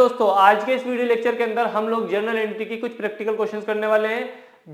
दोस्तों, आज के इस वीडियो लेक्चर के अंदर हम लोग जर्नल एंट्री की कुछ प्रैक्टिकल क्वेश्चंस करने वाले हैं,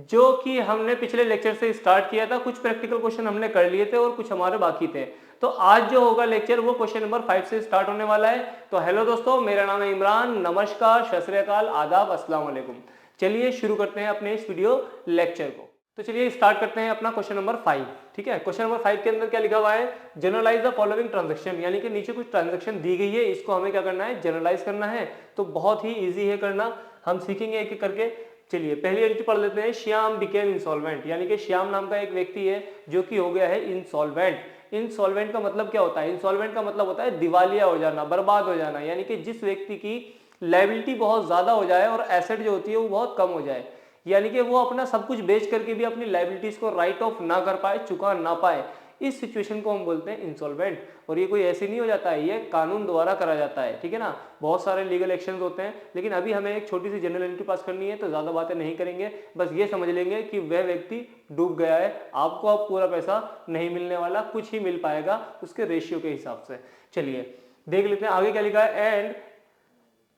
जो कि हमने पिछले लेक्चर से स्टार्ट किया था। कुछ प्रैक्टिकल क्वेश्चन हमने कर लिए थे और कुछ हमारे बाकी थे। तो आज जो होगा लेक्चर वो क्वेश्चन नंबर 5 से स्टार्ट होने वाला है। तो हेलो दोस्तों, मेरा नाम है इमरान। नमस्कार, सत श्री अकाल, आदाब, अस्सलाम वालेकुम। चलिए शुरू करते हैं अपने इस वीडियो लेक्चर को। तो चलिए स्टार्ट करते हैं अपना क्वेश्चन नंबर 5। ठीक है, क्वेश्चन नंबर 5 के अंदर क्या लिखा हुआ है? जनरलाइज द फॉलोइंग ट्रांजैक्शन, यानी कि नीचे कुछ ट्रांजैक्शन दी गई है, इसको हमें क्या करना है? जनरलाइज करना है। तो बहुत ही इजी है करना, हम सीखेंगे एक एक करके। चलिए पहली एंट्री पढ़ लेते हैं। श्याम बिकेम इंसॉल्वेंट, यानी कि श्याम नाम का एक व्यक्ति है जो कि हो गया है इंसॉल्वेंट। इंसॉल्वेंट का मतलब क्या होता है? इंसॉल्वेंट का मतलब होता है दिवालिया हो जाना, बर्बाद हो जाना, यानी कि जिस व्यक्ति की लायबिलिटी बहुत ज्यादा हो जाए और एसेट जो होती है वो बहुत कम हो जाए, यानी कि वो अपना सब कुछ बेच करके भी अपनी लायबिलिटीज को राइट ऑफ ना कर पाए, चुका ना पाए, इस सिचुएशन को हम बोलते हैं इंसॉल्वेंट। और ये कोई ऐसे नहीं हो जाता है, ये कानून द्वारा करा जाता है। ठीक है ना, बहुत सारे लीगल एक्शंस होते हैं, लेकिन अभी हमें एक छोटी सी जनरल एंट्री पास करनी है, तो ज्यादा बातें नहीं करेंगे। बस ये समझ लेंगे कि वह व्यक्ति डूब गया है, आपको अब पूरा पैसा नहीं मिलने वाला, कुछ ही मिल पाएगा उसके रेशियो के हिसाब से। चलिए देख लेते हैं आगे क्या लिखा है। And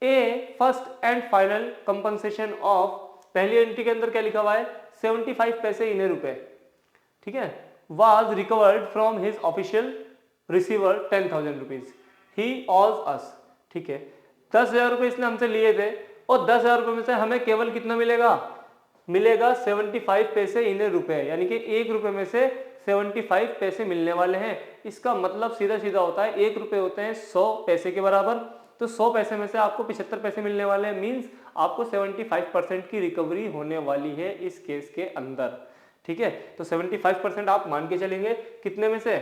A first and final compensation of, पहली एंट्री के अंदर क्या लिखा हुआ है? 75 पैसे इन्हें रुपए। ठीक है, was recovered from his official receiver 10,000 rupees. He owes us. ठीक है, 10,000 रुपए इसने हमसे लिए थे और 10,000 रुपए में से हमें केवल कितना मिलेगा? मिलेगा 75 पैसे इन्हें रुपए, यानी कि 1 रुपए में से 75 पैसे मिलने वाले हैं। इसका मतलब सीधा सीधा होता है 1 रुपए होते हैं 100 पैसे के बराबर। तो 100 पैसे में से आपको 75 पैसे मिलने वाले हैं, मीन्स आपको 75% की रिकवरी होने वाली है इस केस के अंदर। ठीक है, तो 75% आप मान के चलेंगे कितने में से?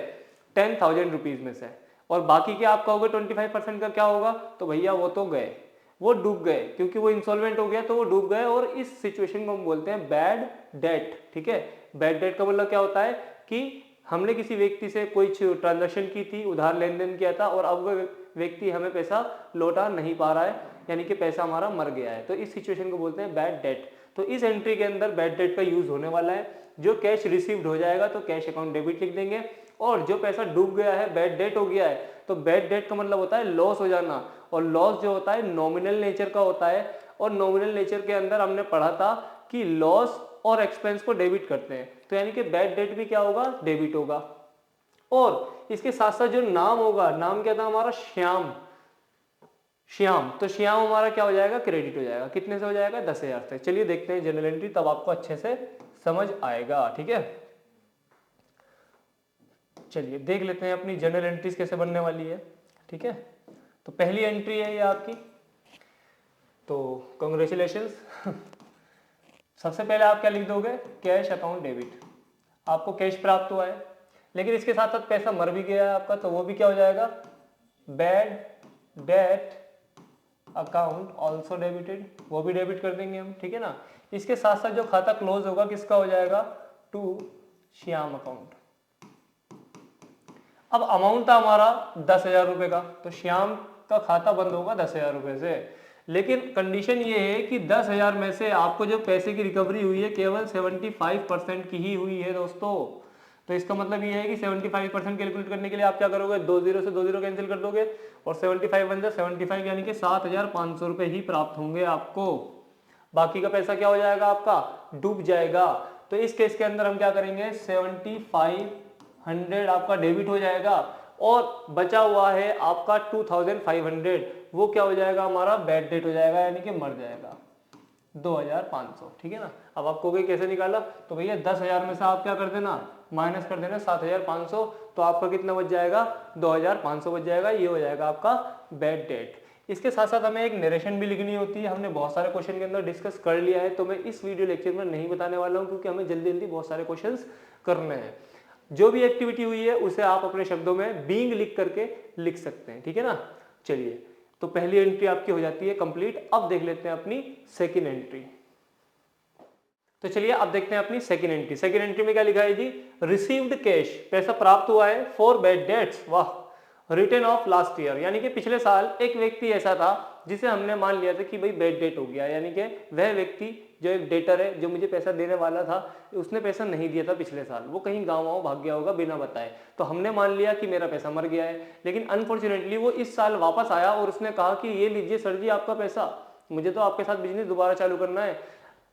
10,000 रुपीज में से। और बाकी के आप कहोगे 25% का क्या होगा? तो भैया वो तो गए, वो डूब गए, क्योंकि वो इंसॉल्वेंट हो गया तो वो डूब गए। और इस सिचुएशन को हम बोलते हैं बैड डेट। ठीक है, बैड डेट का मतलब क्या होता है कि हमने किसी व्यक्ति से कोई ट्रांजैक्शन की थी, उधार लेन देन किया था, और अब वह व्यक्ति हमें पैसा लौटा नहीं पा रहा है, यानी कि पैसा हमारा मर गया है। तो इस सिचुएशन को बोलते हैं बैड डेट। तो इस एंट्री के अंदर बैड डेट का यूज होने वाला है। जो कैश रिसीव्ड हो जाएगा तो कैश अकाउंट डेबिट लिख देंगे, और जो पैसा डूब गया है, बैड डेट हो गया है, तो बैड डेट का मतलब होता है लॉस हो जाना। और लॉस जो होता है नॉमिनल नेचर का होता है, और नॉमिनल नेचर के अंदर हमने पढ़ा था कि लॉस और एक्सपेंस को डेबिट करते हैं। तो यानी कि बैड डेट भी क्या होगा? डेबिट होगा। और इसके साथ साथ जो नाम होगा, नाम क्या था हमारा? श्याम। श्याम, तो श्याम हमारा क्या हो जाएगा? क्रेडिट हो जाएगा। कितने से हो जाएगा? 10,000 से। चलिए देखते हैं जनरल एंट्री, तब आपको अच्छे से समझ आएगा। ठीक है, चलिए देख लेते हैं अपनी जनरल एंट्रीज कैसे बनने वाली है। ठीक है, तो पहली एंट्री है ये आपकी, तो कॉन्ग्रेचुलेशंस। सबसे पहले आप क्या लिख दोगे? Cash account debit. आपको कैश प्राप्त हुआ है, लेकिन इसके साथ साथ पैसा मर भी गया है आपका, तो वो भी क्या हो जाएगा? Bad debt account also debited, वो भी डेबिट कर देंगे हम। ठीक है ना, इसके साथ साथ जो खाता क्लोज होगा किसका हो जाएगा? To Shyam account. अब अमाउंट था हमारा 10,000 रुपए का, तो श्याम का खाता बंद होगा 10,000 रुपए से। लेकिन कंडीशन ये है कि 10,000 में से आपको जो पैसे की रिकवरी हुई है केवल 75% की ही हुई है दोस्तों। तो इसका मतलब ये है कि 75% कैलकुलेट करने के लिए आप क्या करोगे? 2 जीरो से 2 जीरो कैंसिल कर दोगे, और 75 बन जाए 75, यानी कि 7,500 रुपए ही प्राप्त होंगे आपको। बाकी का पैसा क्या हो जाएगा? आपका डूब जाएगा। तो इस केस के अंदर हम क्या करेंगे? 7500 आपका डेबिट हो जाएगा, और बचा हुआ है आपका 2500, वो क्या हो जाएगा? हमारा बैड डेट हो जाएगा, यानी कि मर जाएगा, 2,500। ठीक है ना, अब आपको कैसे निकाला? तो भैया 10,000 में से आप क्या कर देना? माइनस कर देना 7,500, तो आपका कितना बच जाएगा? 2,500 बच जाएगा। ये हो जाएगा आपका बैड डेट। इसके साथ साथ हमें एक नरेशन भी लिखनी होती है, हमने बहुत सारे क्वेश्चन के अंदर डिस्कस कर लिया है, तो मैं इस वीडियो लेक्चर में नहीं बताने वाला हूँ, क्योंकि हमें जल्दी जल्दी बहुत सारे क्वेश्चंस करने हैं। जो भी एक्टिविटी हुई है उसे आप अपने शब्दों में बीइंग लिख करके लिख सकते हैं। ठीक है ना, चलिए तो पहली एंट्री आपकी हो जाती है कंप्लीट। अब देख लेते हैं अपनी सेकेंड एंट्री। तो चलिए अब देखते हैं अपनी सेकेंड एंट्री। सेकेंड एंट्री में क्या लिखा है जी? रिसीव्ड कैश, पैसा प्राप्त हुआ है फॉर बैड डेट्स, वाह, रिटर्न ऑफ लास्ट ईयर, यानी कि पिछले साल एक व्यक्ति ऐसा था जिसे हमने मान लिया था कि भाई बैड डेट हो गया, यानी कि वह व्यक्ति जो एक डेटर है जो मुझे पैसा देने वाला था, उसने पैसा नहीं दिया था पिछले साल, वो कहीं गाँव वाँव भाग गया होगा बिना बताए, तो हमने मान लिया कि मेरा पैसा मर गया है। लेकिन अनफॉर्चुनेटली वो इस साल वापस आया और उसने कहा कि ये लीजिए सर जी आपका पैसा, मुझे तो आपके साथ बिजनेस दोबारा चालू करना है।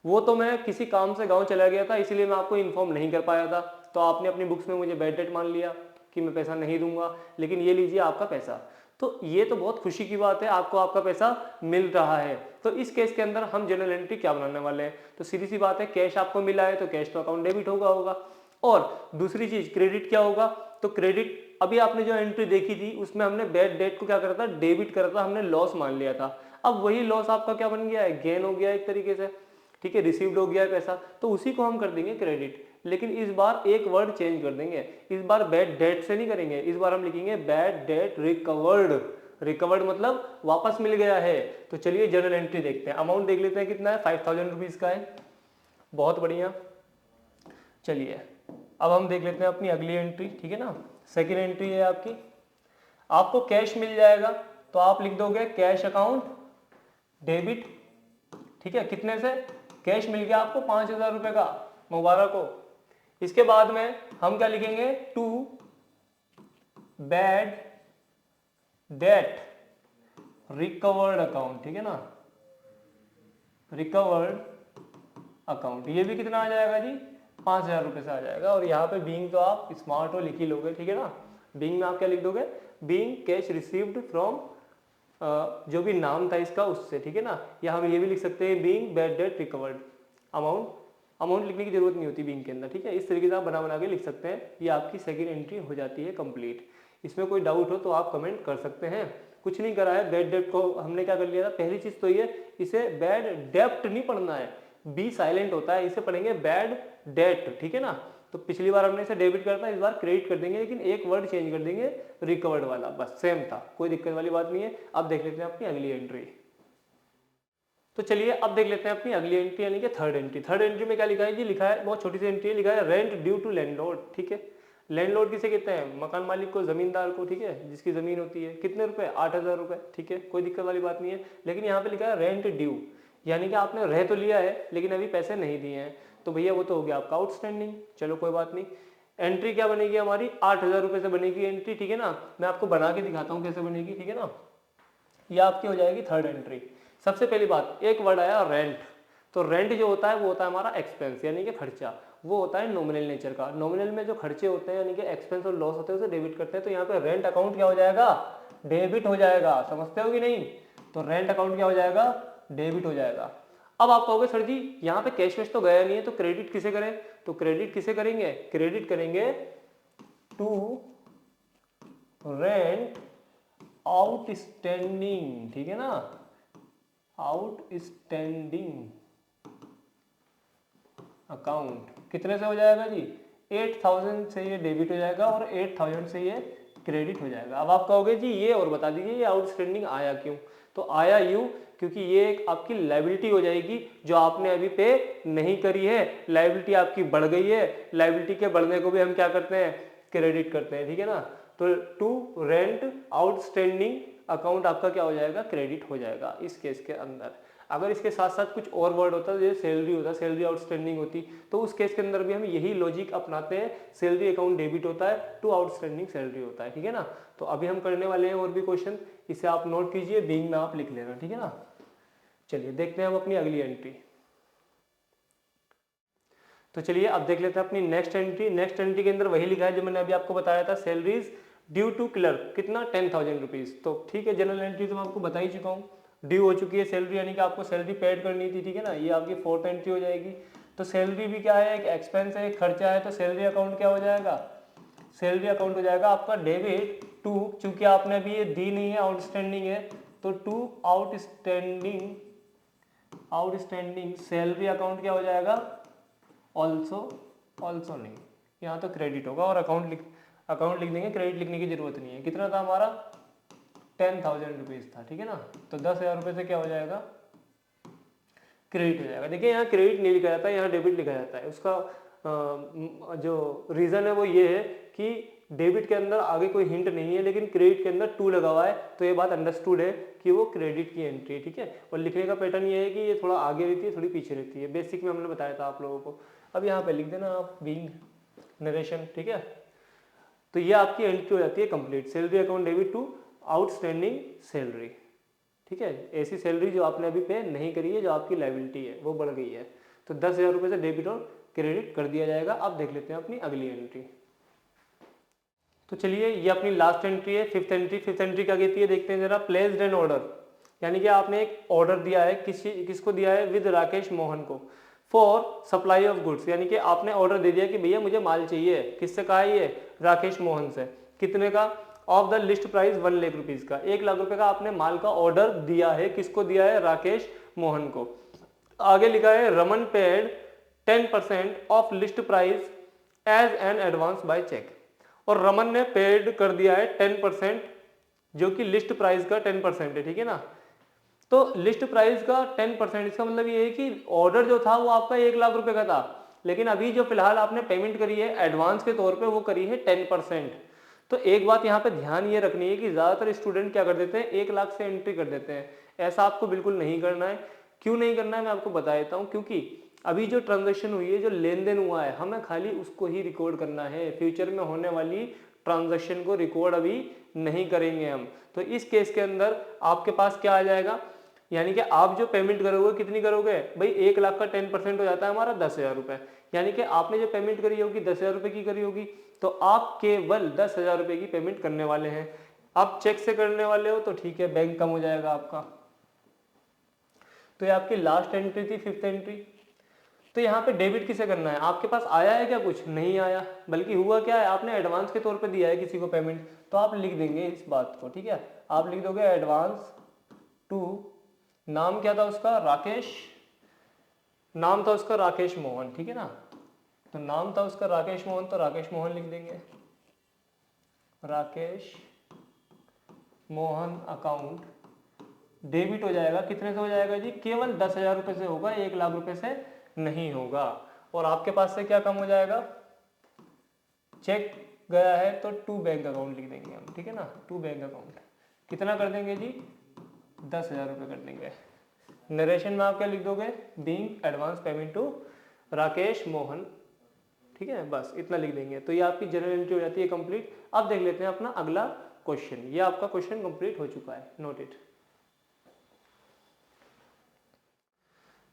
वो तो मैं किसी काम से गाँव चला गया था, इसीलिए मैं आपको इन्फॉर्म नहीं कर पाया था, तो आपने अपनी बुक्स में मुझे बैड डेट मान लिया कि मैं पैसा नहीं दूंगा, लेकिन ये लीजिए आपका पैसा। तो ये तो बहुत खुशी की बात है, आपको आपका पैसा मिल रहा है। तो इस केस के अंदर हम जर्नल एंट्री क्या बनाने वाले हैं, तो सीधी सी बात है, कैश आपको मिला है तो कैश तो अकाउंट डेबिट होगा। और दूसरी चीज क्रेडिट क्या होगा, तो क्रेडिट अभी आपने जो एंट्री देखी थी उसमें हमने बैड डेट को क्या करा था, डेबिट करा था, हमने लॉस मान लिया था। अब वही लॉस आपका क्या बन गया है, गेन हो गया एक तरीके से, ठीक है, रिसीव्ड हो गया है पैसा, तो उसी को हम कर देंगे क्रेडिट। लेकिन इस बार एक वर्ड चेंज कर देंगे, इस बार बैड डेट से नहीं करेंगे, इस बार हम लिखेंगे बैड डेट रिकवर्ड। रिकवर्ड मतलब वापस मिल गया है। तो चलिए जर्नल एंट्री देखते हैं, अमाउंट देख लेते हैं कितना है, 5000 रुपीज का है, बहुत बढ़िया। चलिए अब हम देख लेते हैं अपनी अगली एंट्री, ठीक है ना। सेकेंड एंट्री है आपकी, आपको कैश मिल जाएगा तो आप लिख दोगे कैश अकाउंट डेबिट, ठीक है, कितने से, कैश मिल गया आपको 5000 रुपए का, मुबारक हो। इसके बाद में हम क्या लिखेंगे, to bad debt recovered account, ठीक है ना, रिकवर्ड अकाउंट, ये भी कितना आ जाएगा जी, 5000 रुपए से आ जाएगा। और यहाँ पे बीइंग तो आप स्मार्ट हो लिख ही लोगे, ठीक है ना, बीइंग में आप क्या लिख दोगे, बीइंग कैश रिसीव्ड फ्रॉम जो भी नाम था इसका उससे, ठीक है ना। या हम ये भी लिख सकते हैं being bad debt recovered amount लिखने की जरूरत नहीं होती बीइंग के अंदर, ठीक है, इस तरीके से आप बना के लिख सकते हैं। ये आपकी सेकंड एंट्री हो जाती है कंप्लीट। इसमें कोई डाउट हो तो आप कमेंट कर सकते हैं। कुछ नहीं करा है, बैड डेट को हमने क्या कर लिया था, पहली चीज तो ये, इसे बैड डेप्ट नहीं पढ़ना है, बी साइलेंट होता है, इसे पढ़ेंगे बैड डेट, ठीक है ना। तो पिछली बार हमने इसे डेबिट करता है, इस बार क्रेडिट कर देंगे, लेकिन एक वर्ड चेंज कर देंगे, रिकवर्ड वाला, बस सेम था, कोई दिक्कत वाली बात नहीं है। अब देख लेते हैं अपनी अगली एंट्री। तो चलिए अब देख लेते हैं अपनी अगली एंट्री यानी कि थर्ड एंट्री। थर्ड एंट्री में क्या लिखा है जी, लिखा है बहुत छोटी सी एंट्री है, लिखा है रेंट ड्यू टू लैंडलॉर्ड, ठीक है। लैंडलॉर्ड किसे कहते हैं, मकान मालिक को, जमींदार को, ठीक है, जिसकी जमीन होती है। कितने रुपए, 8000 रुपए, ठीक है, कोई दिक्कत वाली बात नहीं है। लेकिन यहाँ पे लिखा है रेंट ड्यू, यानी कि आपने रह तो लिया है लेकिन अभी पैसे नहीं दिए हैं, तो भैया वो तो हो गया आपका आउटस्टैंडिंग, चलो कोई बात नहीं। एंट्री क्या बनेगी हमारी, 8000 रुपए से बनेगी एंट्री, ठीक है ना। मैं आपको बना के दिखाता हूँ कैसे बनेगी, ठीक है ना। ये आपकी हो जाएगी थर्ड एंट्री। सबसे पहली बात, एक वर्ड आया रेंट, तो रेंट जो होता है वो होता है हमारा एक्सपेंस यानी कि खर्चा, वो होता है नॉमिनल नेचर का। नॉमिनल में जो खर्चे होते हैं यानी कि एक्सपेंस और लॉस होते हैं उसे डेबिट करते हैं, तो यहाँ पे रेंट अकाउंट क्या हो जाएगा, डेबिट हो जाएगा, समझते हो कि नहीं। तो रेंट अकाउंट क्या हो जाएगा, डेबिट हो जाएगा। अब आप कहोगे सर जी यहाँ पे कैश वैश तो गया नहीं है, तो क्रेडिट किसे करें, तो क्रेडिट किसे करेंगे, क्रेडिट करेंगे टू रेंट आउटस्टैंडिंग, ठीक है ना, आउटस्टैंडिंग अकाउंट। कितने से हो जाएगा जी, 8000 से ये डेबिट हो जाएगा और 8000 से ये क्रेडिट हो जाएगा। अब आप कहोगे जी ये और बता दीजिए ये आउटस्टैंडिंग आया क्यों, तो आया यूं क्योंकि ये एक आपकी लायबिलिटी हो जाएगी जो आपने अभी पे नहीं करी है, लायबिलिटी आपकी बढ़ गई है, लायबिलिटी के बढ़ने को भी हम क्या करते हैं, क्रेडिट करते हैं, ठीक है ना। तो टू रेंट आउटस्टैंडिंग अकाउंट आपका क्या हो जाएगा, क्रेडिट हो जाएगा इस केस के अंदर। अगर इसके साथ साथ कुछ और वर्ड होता है जैसे सैलरी होता है, सैलरी आउटस्टैंडिंग होती, तो उस केस के अंदर भी हम यही लॉजिक अपनाते हैं, सैलरी अकाउंट डेबिट होता है, टू आउटस्टैंडिंग सैलरी होता है, ठीक है ना। तो अभी हम करने वाले हैं और भी क्वेश्चन, इसे आप नोट कीजिए, बीइंग में आप लिख लेना, ठीक है ना। चलिए देखते हैं हम अपनी अगली एंट्री। तो चलिए अब देख लेते हैं अपनी नेक्स्ट एंट्री। नेक्स्ट एंट्री के अंदर वही लिखा है जो मैंने अभी आपको बताया था, सैलरीज ड्यू टू क्लर्क, कितना 10,000 रुपीज। तो ठीक है, जनरल एंट्री तो मैं आपको बता ही चुका हूँ, ड्यू हो चुकी है सैलरी यानी कि आपको सैलरी पेड करनी थी, ठीक है ना। ये आपकी फोर्थ एंट्री हो जाएगी। तो सैलरी भी क्या है, एक एक्सपेंस है, एक खर्चा है, तो सैलरी अकाउंट क्या हो जाएगा, सैलरी अकाउंट हो जाएगा आपका डेबिट टू, चूंकि आपने अभी ये दी नहीं है, आउटस्टैंडिंग है, तो टू आउटस्टैंडिंग सैलरी अकाउंट क्या हो जाएगा, ऑल्सो नहीं, यहाँ तो क्रेडिट होगा और अकाउंट लिख देंगे, क्रेडिट लिखने की जरूरत नहीं है। कितना था हमारा, 10,000 रुपीज था, ठीक है ना। तो 10,000 रुपये से क्या हो जाएगा, क्रेडिट हो जाएगा। देखिए यहाँ क्रेडिट नहीं लिखा जाता है, यहाँ डेबिट लिखा जाता है। उसका जो रीज़न है वो ये है कि डेबिट के अंदर आगे कोई हिंट नहीं है, लेकिन क्रेडिट के अंदर 2 लगा हुआ है, तो ये बात अंडरस्टूड है कि वो क्रेडिट की एंट्री है, ठीक है। और लिखने का पैटर्न ये है कि ये थोड़ा आगे रहती है, थोड़ी पीछे रहती है, बेसिक में हमने बताया था आप लोगों को। अब यहाँ पे लिख देना आप बीइंग नरेशन, ठीक है। तो ये आपकी एंट्री हो जाती है complete, salary account debit to outstanding salary, ठीक है। ऐसी सैलरी जो आपने अभी पे नहीं करी है, जो आपकी लायबिलिटी है वो बढ़ गई है, तो 10,000 रुपये से डेबिट और क्रेडिट कर दिया जाएगा। अब देख लेते हैं अपनी अगली एंट्री। तो चलिए ये अपनी लास्ट एंट्री है, फिफ्थ एंट्री। फिफ्थ एंट्री क्या कहती है देखते हैं जरा। प्लेस्ड एन ऑर्डर, यानी कि आपने एक ऑर्डर दिया है, किसको दिया है, विद राकेश मोहन को, फॉर सप्लाई ऑफ गुड्स, यानी कि आपने ऑर्डर दे दिया कि भैया मुझे माल चाहिए। किससे कहा है ये, राकेश मोहन से। कितने का, of the list price 1 lakh rupees का, 1 लाख रुपए का आपने माल का ऑर्डर दिया है। किसको दिया है, राकेश मोहन को। आगे लिखा है Raman paid 10% of list price as an advance by cheque, और रमन ने पेड कर दिया है 10%, जो कि लिस्ट प्राइस का 10% है, ठीक है ना। तो लिस्ट प्राइस का 10%, इसका मतलब ये है कि ऑर्डर जो था वो आपका 1 लाख रुपए का था, लेकिन अभी जो फिलहाल आपने पेमेंट करी है एडवांस के तौर पे, वो करी है 10%। तो एक बात यहाँ पे ध्यान ये रखनी है कि ज़्यादातर स्टूडेंट क्या कर देते हैं, 1 लाख से एंट्री कर देते हैं। ऐसा आपको बिल्कुल नहीं करना है। क्यों नहीं करना है मैं आपको बता देता हूँ। क्योंकि अभी जो ट्रांजेक्शन हुई है, जो लेन देन हुआ है, हमें खाली उसको ही रिकॉर्ड करना है। फ्यूचर में होने वाली ट्रांजेक्शन को रिकॉर्ड अभी नहीं करेंगे हम। तो इस केस के अंदर आपके पास क्या आ जाएगा, यानी कि आप जो पेमेंट करोगे कितनी करोगे भाई, 1 लाख का 10% हो जाता है हमारा 10,000 रुपये, यानी कि आपने जो पेमेंट करी होगी 10,000 रुपये की करी होगी, तो आप केवल 10,000 रुपये की पेमेंट करने वाले हैं। आप चेक से करने वाले हो तो ठीक है, बैंक कम हो जाएगा आपका। तो ये आपकी लास्ट एंट्री थी, फिफ्थ एंट्री। तो यहाँ पे डेबिट किसे करना है, आपके पास आया है क्या, कुछ नहीं आया, बल्कि हुआ क्या है, आपने एडवांस के तौर पे दिया है किसी को पेमेंट, तो आप लिख देंगे इस बात को, ठीक है। आप लिख दोगे एडवांस टू, नाम क्या था उसका, राकेश, नाम था उसका राकेश मोहन, ठीक है ना। तो नाम था उसका राकेश मोहन, तो राकेश मोहन लिख देंगे, राकेश मोहन अकाउंट डेबिट हो जाएगा। कितने से हो जाएगा जी, केवल 10,000 रुपये से होगा, 1 लाख रुपए से नहीं होगा। और आपके पास से क्या कम हो जाएगा, चेक गया है तो टू बैंक अकाउंट लिख देंगे हम, ठीक है ना। टू बैंक अकाउंट कितना कर देंगे जी, 10,000 रुपये कर देंगे। नरेशन में आप क्या लिख दोगे, being advance payment to Rakesh Mohan, ठीक है, बस इतना लिख देंगे। तो ये आपकी जनरल एंट्री हो जाती है कंप्लीट। अब देख लेते हैं अपना अगला क्वेश्चन। ये आपका क्वेश्चन कंप्लीट हो चुका है, नोट इट।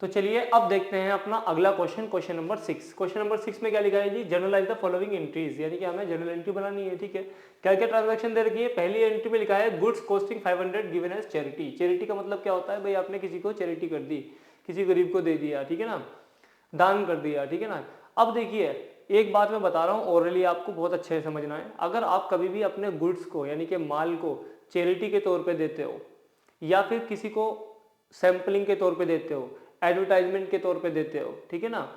तो चलिए अब देखते हैं अपना अगला question, question number 6। Question number 6 में क्या लिखा है जी, जनरलाइज द फॉलोइंग एंट्रीज, यानी कि हमें जनरल एंट्री बनानी है, ठीक है। क्या क्या ट्रांजैक्शन दे रखी है, पहली एंट्री में लिखा है goods costing 500 given as charity. Charity का मतलब क्या होता है भाई, आपने किसी को चैरिटी कर दी, किसी गरीब को दे दिया, ठीक है ना, दान कर दिया, ठीक है ना। अब देखिए एक बात मैं बता रहा हूँ, ओरली आपको बहुत अच्छे से समझना है। अगर आप कभी भी अपने गुड्स को यानी कि माल को चैरिटी के तौर पे देते हो, या फिर किसी को सैम्पलिंग के तौर पे देते हो, एडवर्टाइजमेंट के तौर पे देते हो, ठीक है ना,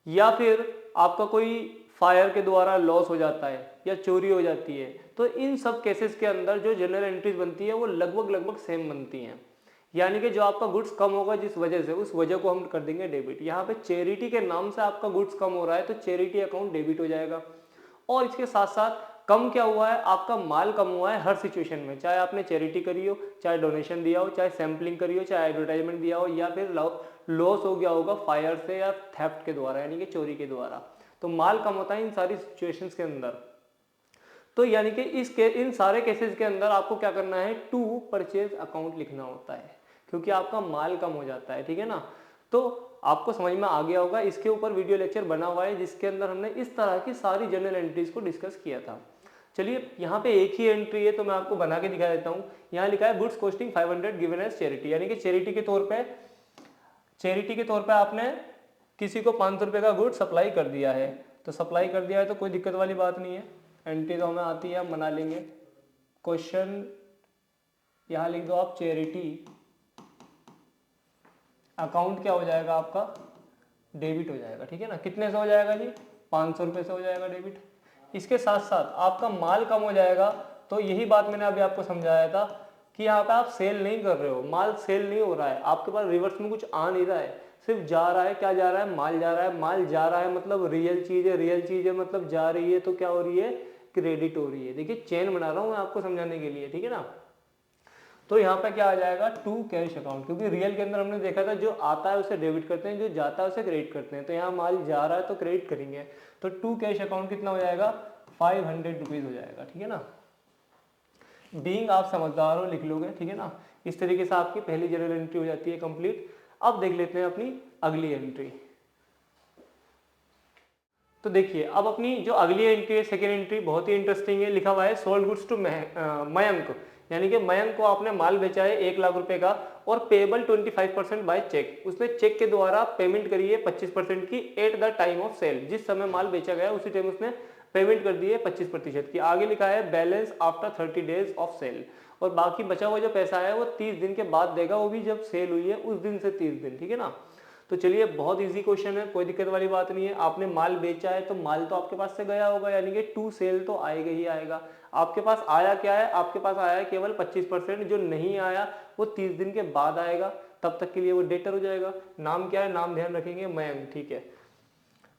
या फिर आपका कोई फायर के द्वारा लॉस हो जाता है या चोरी हो जाती है, तो इन सब केसेस के अंदर जो जनरल एंट्रीज बनती है वो लगभग सेम बनती हैं। यानी कि जो आपका गुड्स कम होगा जिस वजह से, उस वजह को हम कर देंगे डेबिट। यहाँ पे चैरिटी के नाम से आपका गुड्स कम हो रहा है तो चैरिटी अकाउंट डेबिट हो जाएगा। और इसके साथ साथ कम क्या हुआ है, आपका माल कम हुआ है हर सिचुएशन में, चाहे आपने चैरिटी करी हो, चाहे डोनेशन दिया हो, चाहे सैम्पलिंग करी हो, चाहे एडवर्टाइजमेंट दिया हो, या फिर लॉस हो गया होगा फायर से या थेफ्ट के द्वारा यानी कि चोरी के द्वारा, तो माल कम होता है इन सारी सिचुएशंस के अंदर। तो यानी कि इन सारे केसेस के अंदर आपको क्या करना है, टू परचेज अकाउंट लिखना होता है, क्योंकि आपका माल कम हो जाता है, ठीक है ना। तो आपको समझ में आ गया होगा, इसके ऊपर वीडियो लेक्चर बना हुआ है जिसके अंदर हमने इस तरह की सारी जनरल एंट्रीज को डिस्कस किया था। चलिए यहाँ पे एक ही एंट्री है तो मैं आपको बना के दिखा देता हूँ। यहाँ लिखा है goods costing 500 given as charity, यानी कि चैरिटी के तौर पे आपने किसी को 500 रुपये का गुड सप्लाई कर दिया है। तो सप्लाई कर दिया है तो कोई दिक्कत वाली बात नहीं है, एंट्री तो हमें आती है, हम बना लेंगे। क्वेश्चन यहाँ लिख दो आप, चैरिटी अकाउंट क्या हो जाएगा आपका, डेबिट हो जाएगा, ठीक है ना। कितने से हो जाएगा जी, 500 रुपये से हो जाएगा डेबिट। इसके साथ साथ आपका माल कम हो जाएगा, तो यही बात मैंने अभी आपको समझाया था कि यहाँ पे आप सेल नहीं कर रहे हो, माल सेल नहीं हो रहा है, आपके पास रिवर्स में कुछ आ नहीं रहा है, सिर्फ जा रहा है, क्या जा रहा है, माल जा रहा है, माल जा रहा है मतलब रियल चीज है, रियल चीज है मतलब जा रही है, तो क्या हो रही है, क्रेडिट हो रही है। देखिए चेन बना रहा हूं मैं आपको समझाने के लिए, ठीक है ना। तो यहाँ पे क्या आ जाएगा, टू कैश अकाउंट, क्योंकि रियल के अंदर हमने देखा था जो आता है उसे डेबिट करते हैं, जो जाता है उसे क्रेडिट करते हैं, तो यहाँ माल जा रहा है तो क्रेडिट करेंगे, तो टू कैश अकाउंट कितना हो जाएगा, 500 रुपीज हो जाएगा, ठीक है ना। बीइंग आप समझदार हो लिख लोगे, ठीक है ना। इस तरीके से आपकी पहली जर्नल एंट्री हो जाती है कंप्लीट। अब देख लेते हैं अपनी अगली एंट्री। तो देखिए अब अपनी जो अगली एंट्री है, सेकेंड एंट्री, बहुत ही इंटरेस्टिंग है। लिखा हुआ है सोल्ड गुड्स टू मयंक, यानी कि मयंक को आपने माल बेचा है 1 लाख रुपए का और पेबल 25% बाय चेक, उसने चेक के द्वारा पेमेंट करी है 25% की at the time of sale, जिस समय माल बेचा गया उसी टाइम उसने पेमेंट कर दी है 25% की। आगे लिखा है balance after 30 days of sale, और बाकी बचा हुआ जो पैसा है वो 30 दिन के बाद देगा, वो भी जब सेल हुई है उस दिन से 30 दिन, ठीक है ना। तो चलिए बहुत इजी क्वेश्चन है, कोई दिक्कत वाली बात नहीं है। आपने माल बेचा है तो माल तो आपके पास से गया होगा, यानी कि टू सेल तो आएगा ही आएगा। आपके पास आया क्या है, आपके पास आया है केवल 25%, जो नहीं आया वो 30 दिन के बाद आएगा, तब तक के लिए वो डेटर हो जाएगा। नाम क्या है, नाम ध्यान रखेंगे मयंक, ठीक है।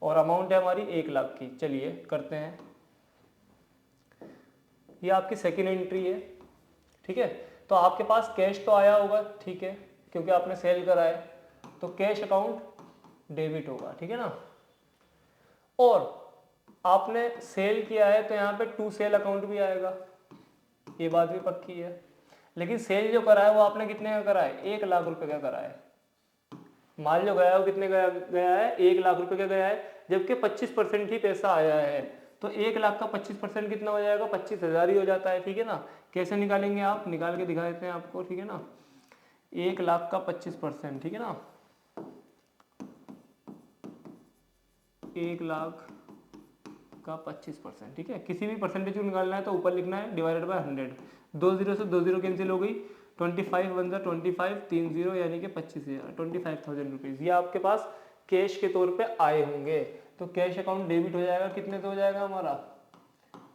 और अमाउंट है हमारी 1 लाख की। चलिए करते हैं, ये आपकी सेकेंड एंट्री है, ठीक है। तो आपके पास कैश तो आया होगा, ठीक है, क्योंकि आपने सेल करा है, तो कैश अकाउंट डेबिट होगा, ठीक है ना। और आपने सेल किया है तो यहाँ पे टू सेल अकाउंट भी आएगा, ये बात भी पक्की है। लेकिन सेल जो करा है वो आपने कितने का करा है, 1 लाख रुपए का करा है। माल जो गया है वो कितने का गया है, 1 लाख रुपए का गया है, जबकि 25% ही पैसा आया है। तो 1 लाख का 25% कितना हो जाएगा, 25,000 ही हो जाता है, ठीक है ना। कैसे निकालेंगे आप, निकाल के दिखा देते हैं आपको, ठीक है ना। 1 लाख का 25%, ठीक है ना, 1 लाख का 25%, ठीक है। किसी भी परसेंटेज को निकालना है तो ऊपर लिखना है डिवाइडेड बाय 100, 2 जीरो से 2 जीरो कैंसिल हो गई, 25 वन जा 25, 3 जीरो यानी कि 25,000, 25,000 रुपीज़ ये आपके पास कैश के तौर पे आए होंगे। तो कैश अकाउंट डेबिट हो जाएगा, कितने से हो जाएगा हमारा,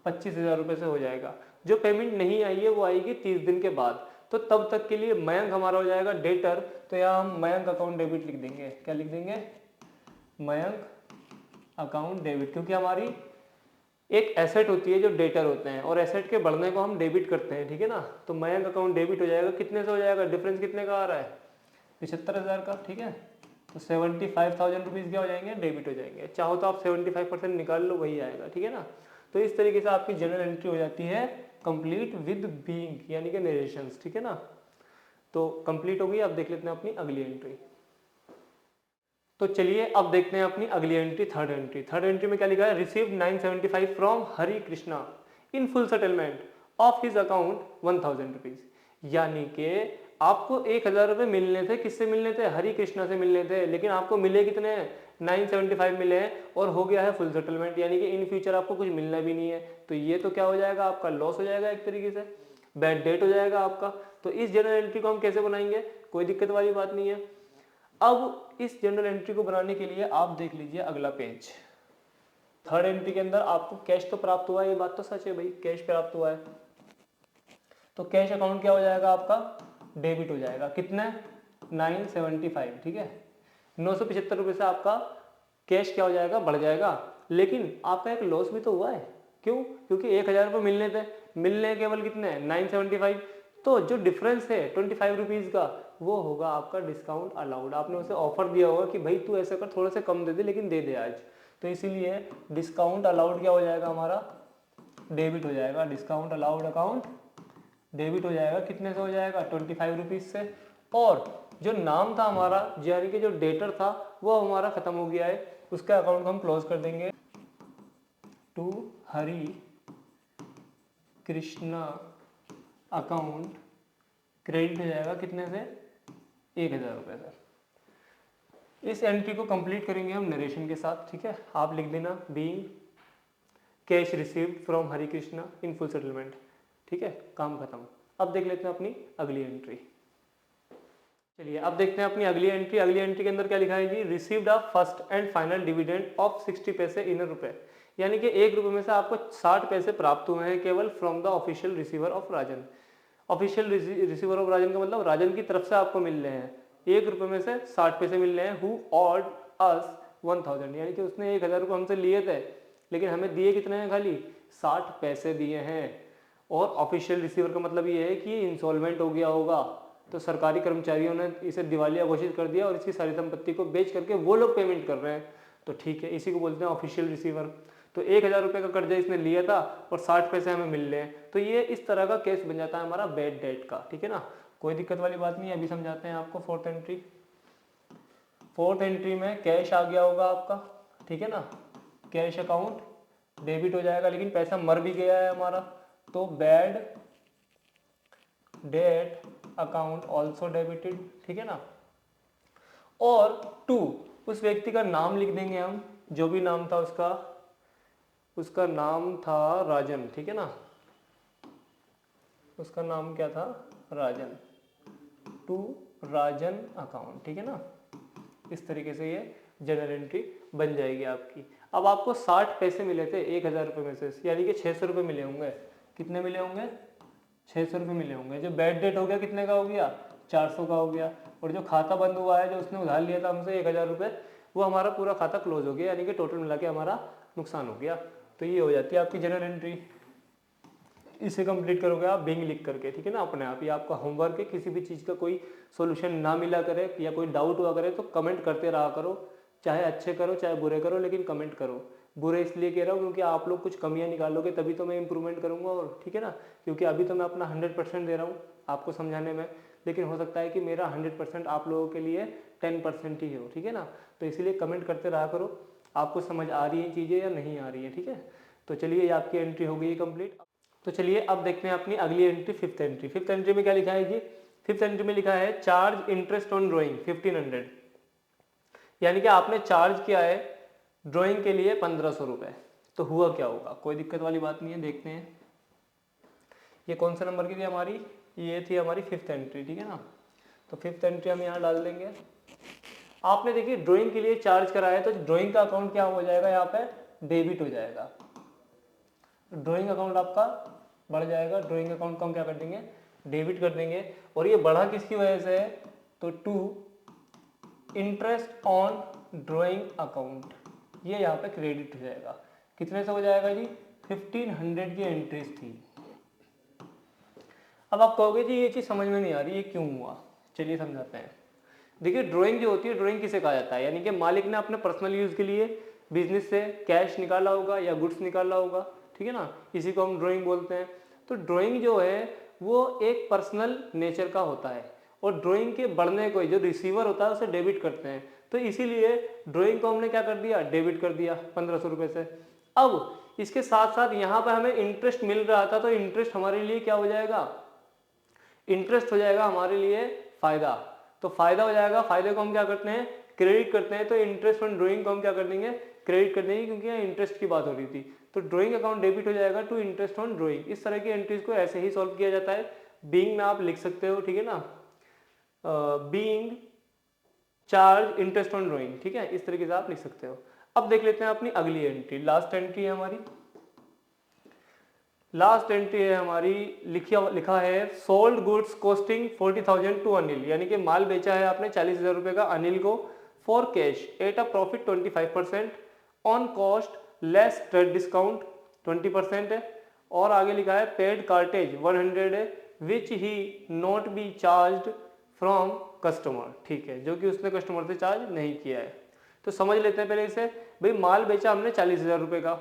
25,000 रुपये से हो जाएगा। जो पेमेंट नहीं आई है वो आएगी 30 दिन के बाद, तो तब तक के लिए मयंक हमारा हो जाएगा डेटर। तो यहाँ हम मयंक अकाउंट डेबिट लिख देंगे, क्या लिख देंगे, मयंक अकाउंट डेबिट, क्योंकि हमारी एक एसेट होती है जो डेटर होते हैं, और एसेट के बढ़ने को हम डेबिट करते हैं, ठीक है ना। तो मयंक अकाउंट डेबिट हो जाएगा, कितने से हो जाएगा, डिफरेंस कितने का आ रहा है, 75,000 का, ठीक है। तो 75,000 रुपीज़ क्या हो जाएंगे, डेबिट हो जाएंगे। चाहो तो आप 75% निकाल लो, वही आएगा, ठीक है ना। तो इस तरीके से आपकी जनरल एंट्री हो जाती है कंप्लीट विद बीइंग, यानी कि नरेशंस, ठीक है ना। तो कंप्लीट हो गई। अब देख लेते हैं अपनी अगली एंट्री। तो चलिए अब देखते हैं अपनी अगली entry, third entry. Third entry में क्या लिखा है, received 975 from Hari Krishna in full settlement of his account 1,000 rupees. यानी कि आपको 1,000 रुपये मिलने थे, किससे मिलने थे, हरि कृष्णा से मिलने थे, लेकिन आपको मिले कितने हैं, 975 मिले हैं, और हो गया है फुल सेटलमेंट, यानी कि इन फ्यूचर आपको कुछ मिलना भी नहीं है। तो ये तो क्या हो जाएगा, आपका लॉस हो जाएगा, एक तरीके से बैड डेट हो जाएगा आपका। तो इस जनरल एंट्री को हम कैसे बनाएंगे, कोई दिक्कत वाली बात नहीं है। अब इस जनरल एंट्री को बनाने के लिए आप देख लीजिए अगला पेज। थर्ड एंट्री के अंदर आपको कैश तो प्राप्त हुआ है, ये बात तो सच है भाई, कैश प्राप्त हुआ है। तो कैश अकाउंट क्या हो जाएगा आपका, डेबिट हो जाएगा, कितना 975, ठीक है। 975 रुपये से आपका कैश क्या हो जाएगा, बढ़ जाएगा। लेकिन आपका एक लॉस भी तो हुआ है, क्यों, क्योंकि 1,000 रुपये मिलने थे, मिलने केवल कितने 975, तो जो डिफरेंस है 25 रुपीज़ का वो होगा आपका डिस्काउंट अलाउड। आपने उसे ऑफर दिया होगा कि भाई तू ऐसा कर, थोड़ा सा कम दे दे लेकिन दे दे आज, तो इसीलिए डिस्काउंट अलाउड क्या हो जाएगा हमारा, डेबिट हो जाएगा। डिस्काउंट अलाउड अकाउंट डेबिट हो जाएगा, कितने से हो जाएगा, 25 रुपीज़ से। और जो नाम था हमारा, यानी कि जो डेटर था वो हमारा खत्म हो गया है, उसका अकाउंट हम क्लोज कर देंगे। To Hari Krishna account credit हो जाएगा, कितने से, 1,000 रुपये से। इस एंट्री को कंप्लीट करेंगे हम नरेशन के साथ, ठीक है। आप लिख देना being cash received from Hari Krishna in full settlement, ठीक है, काम खत्म। अब देख लेते हैं अपनी अगली एंट्री। चलिए अब देखते हैं अपनी अगली एंट्री। अगली एंट्री के अंदर क्या लिखा है जी, received a first and final dividend of 60 paise इन रुपए, यानी कि 1 रुपये में से आपको 60 पैसे प्राप्त हुए हैं केवल from the official receiver of Rajan. Official receiver of Rajan का मतलब राजन की तरफ से आपको मिल रहे हैं, ₹1 में से 60 पैसे मिल रहे हैं। हु ऑड अस 1000, यानी कि उसने 1000 रुपये हमसे लिए थे, लेकिन हमें दिए कितने हैं, खाली 60 पैसे दिए हैं। और ऑफिशियल रिसीवर का मतलब ये है कि ये इंसॉल्वेंट हो गया होगा, तो सरकारी कर्मचारियों ने इसे दिवालिया घोषित कर दिया और इसकी सारी संपत्ति को बेच करके वो लोग पेमेंट कर रहे हैं, तो ठीक है, इसी को बोलते हैं ऑफिशियल रिसीवर। तो 1000 रुपये का कर्जा इसने लिया था और 60 पैसे हमें मिल रहे हैं, तो ये इस तरह का केस बन जाता है हमारा बैड डेट का, ठीक है ना। कोई दिक्कत वाली बात नहीं है। अभी समझाते हैं आपको फोर्थ एंट्री। फोर्थ एंट्री में कैश आ गया होगा आपका, ठीक है ना, कैश अकाउंट डेबिट हो जाएगा, लेकिन पैसा मर भी गया है हमारा, तो bad debt account also debited, ठीक है ना। और 2, उस व्यक्ति का नाम लिख देंगे हम, जो भी नाम था उसका नाम था राजन, ठीक है ना, उसका नाम क्या था, राजन। टू राजन अकाउंट, ठीक है ना। इस तरीके से ये जनरल एंट्री बन जाएगी आपकी। अब आपको 60 पैसे मिले थे 1000 रुपये में से, यानी कि 600 रुपये मिले होंगे। कितने मिले होंगे, 600 रुपये मिले होंगे। जो बैड डेट हो गया कितने का हो गया, 400 का हो गया। और जो खाता बंद हुआ है, जो उसने उधार लिया था हमसे 1000 रुपये, वो हमारा पूरा खाता क्लोज हो गया, यानी कि टोटल मिला के हमारा नुकसान हो गया। तो ये हो जाती है आपकी जनरल एंट्री। इसे कंप्लीट करोगे आप बिंग लिख करके, ठीक है ना, अपने आप। ये आपका होमवर्क है। किसी भी चीज़ का कोई सॉल्यूशन ना मिला करे या कोई डाउट हुआ करे तो कमेंट करते रहा करो, चाहे अच्छे करो चाहे बुरे करो, लेकिन कमेंट करो। बुरे इसलिए कह रहा हूँ क्योंकि आप लोग कुछ कमियां निकालोगे तभी तो मैं इंप्रूवमेंट करूँगा, और ठीक है ना, क्योंकि अभी तो मैं अपना 100% दे रहा हूँ आपको समझाने में, लेकिन हो सकता है कि मेरा 100% आप लोगों के लिए 10% ही हो, ठीक है ना। तो इसीलिए कमेंट करते रहा करो, आपको समझ आ रही है चीज़ें या नहीं आ रही है, ठीक है। तो चलिए, ये आपकी एंट्री हो गई है कंप्लीट। तो चलिए अब देखते हैं अपनी अगली entry, fifth entry. Fifth entry में क्या लिखा है जी, फिफ्थ एंट्री में लिखा है चार्ज इंटरेस्ट ऑन ड्राइंग 1500, यानी कि आपने चार्ज किया है ड्राइंग के लिए 1500 रुपये। तो हुआ क्या होगा, कोई दिक्कत वाली बात नहीं है, देखते हैं। ये कौन सा नंबर की थी हमारी, ये थी हमारी फिफ्थ एंट्री, ठीक है ना। तो फिफ्थ एंट्री हम यहाँ डाल देंगे। आपने देखिए ड्राइंग के लिए चार्ज कराया, तो ड्राइंग का अकाउंट क्या हो जाएगा, यहाँ पे डेबिट हो जाएगा। ड्राइंग अकाउंट आपका बढ़ जाएगा, ड्राइंग अकाउंट को हम क्या कर देंगे, डेबिट कर देंगे। और ये बढ़ा किसकी वजह से है, तो to interest on drawing account, ये यहाँ पे क्रेडिट हो जाएगा। कितने से हो जाएगा जी, 1500 की एंट्रीज थी। अब आप कहोगे जी ये चीज़ समझ में नहीं आ रही, ये क्यों हुआ, चलिए समझाते हैं। देखिए ड्राइंग जो होती है, ड्राइंग किसे कहा जाता है, यानी कि मालिक ने अपने पर्सनल यूज़ के लिए बिजनेस से कैश निकाला होगा या गुड्स निकाला होगा, ठीक है ना, इसी को हम ड्राइंग बोलते हैं। तो ड्राइंग जो है वो एक पर्सनल नेचर का होता है, और ड्राइंग के बढ़ने को जो रिसीवर होता है उसे डेबिट करते हैं। तो इसीलिए ड्राइंग को हमने क्या कर दिया, डेबिट कर दिया 1500 रुपये से। अब इसके साथ साथ यहाँ पर हमें इंटरेस्ट मिल रहा था, तो इंटरेस्ट हमारे लिए क्या हो जाएगा, इंटरेस्ट हो जाएगा हमारे लिए फायदा। तो फायदा हो जाएगा, फायदे को हम क्या करते हैं, क्रेडिट करते हैं। तो इंटरेस्ट ऑन ड्राइंग को हम क्या कर देंगे, क्रेडिट कर देंगे, क्योंकि यहाँ इंटरेस्ट की बात हो रही थी। तो ड्राइंग अकाउंट डेबिट हो जाएगा टू इंटरेस्ट ऑन ड्राइंग। इस तरह की एंट्रीज को ऐसे ही सॉल्व किया जाता है। बीइंग में आप लिख सकते हो, ठीक है ना, being charge interest on drawing, ठीक है, इस तरीके से आप लिख सकते हो। अब देख लेते हैं अपनी अगली एंट्री, लास्ट एंट्री है हमारी। लास्ट एंट्री है हमारी, लिखा है sold goods costing 40,000 to Anil, यानी कि माल बेचा है आपने 40,000 रुपये का अनिल को, for cash at a profit 25%, on cost less trade discount 20% है। और आगे लिखा है पेड कार्टेज 100 है, which he not be charge from customer, ठीक है, जो कि उसने कस्टमर से चार्ज नहीं किया है। तो समझ लेते हैं पहले इसे। भाई माल बेचा हमने 40,000 रुपये का,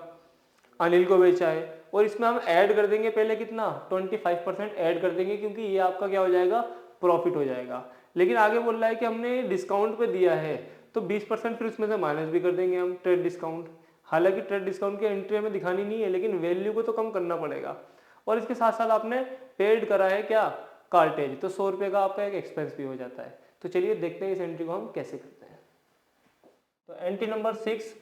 अनिल को बेचा है, और इसमें हम ऐड कर देंगे पहले कितना, 25% ऐड कर देंगे, क्योंकि ये आपका क्या हो जाएगा, प्रॉफिट हो जाएगा। लेकिन आगे बोल रहा है कि हमने डिस्काउंट पे दिया है, तो 20% फिर उसमें से माइनस भी कर देंगे हम, ट्रेड डिस्काउंट। हालांकि ट्रेड डिस्काउंट की एंट्री हमें दिखानी नहीं है, लेकिन वैल्यू को तो कम करना पड़ेगा। और इसके साथ साथ आपने पेड करा है क्या, कार्टेज, तो 100 रुपये का आपका एक एक्सपेंस भी हो जाता है। तो चलिए देखते हैं इस एंट्री को हम कैसे करते हैं। तो एंट्री नंबर 6,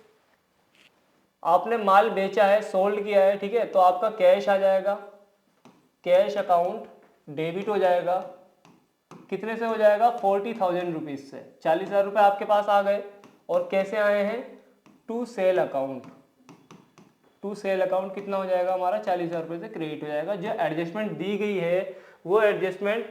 आपने माल बेचा है, सोल्ड किया है, ठीक है, तो आपका कैश आ जाएगा, कैश अकाउंट डेबिट हो जाएगा। कितने से हो जाएगा, 40,000 रुपीज से। 40,000 रुपये आपके पास आ गए, और कैसे आए हैं, to sale account. To sale account कितना हो जाएगा हमारा, 40,000 रुपये से क्रेडिट हो जाएगा। जो एडजस्टमेंट दी गई है वो एडजस्टमेंट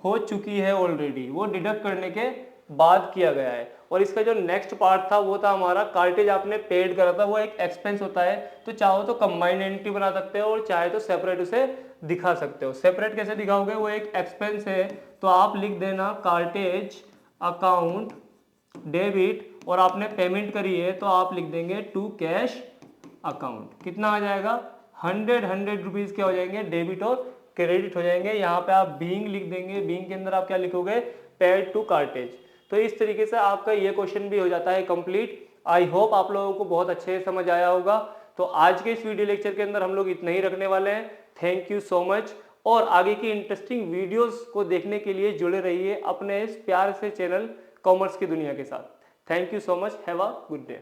हो चुकी है ऑलरेडी, वो डिडक्ट करने के बाद किया गया है। और इसका जो नेक्स्ट पार्ट था वो था हमारा कार्टेज आपने पेड करा था, वो एक एक्सपेंस होता है। तो चाहो तो कंबाइंड एंट्री बना सकते हो और चाहे तो सेपरेट उसे दिखा सकते हो। सेपरेट कैसे दिखाओगे, वो एक एक्सपेंस है तो आप लिख देना कार्टेज अकाउंट डेबिट, और आपने पेमेंट करी है तो आप लिख देंगे टू कैश अकाउंट। कितना आ जाएगा 100 रुपीज़ क्या हो जाएंगे, डेबिट और क्रेडिट हो जाएंगे। यहाँ पे आप बीइंग लिख देंगे, बीइंग के अंदर आप क्या लिखोगे, पेड टू कार्टेज। तो इस तरीके से आपका ये क्वेश्चन भी हो जाता है कंप्लीट। आई होप आप लोगों को बहुत अच्छे से समझ आया होगा। तो आज के इस वीडियो लेक्चर के अंदर हम लोग इतना ही रखने वाले हैं। Thank you so much. और आगे की इंटरेस्टिंग वीडियोस को देखने के लिए जुड़े रहिए अपने इस प्यार से चैनल कॉमर्स की दुनिया के साथ। Thank you so much. Have a good day.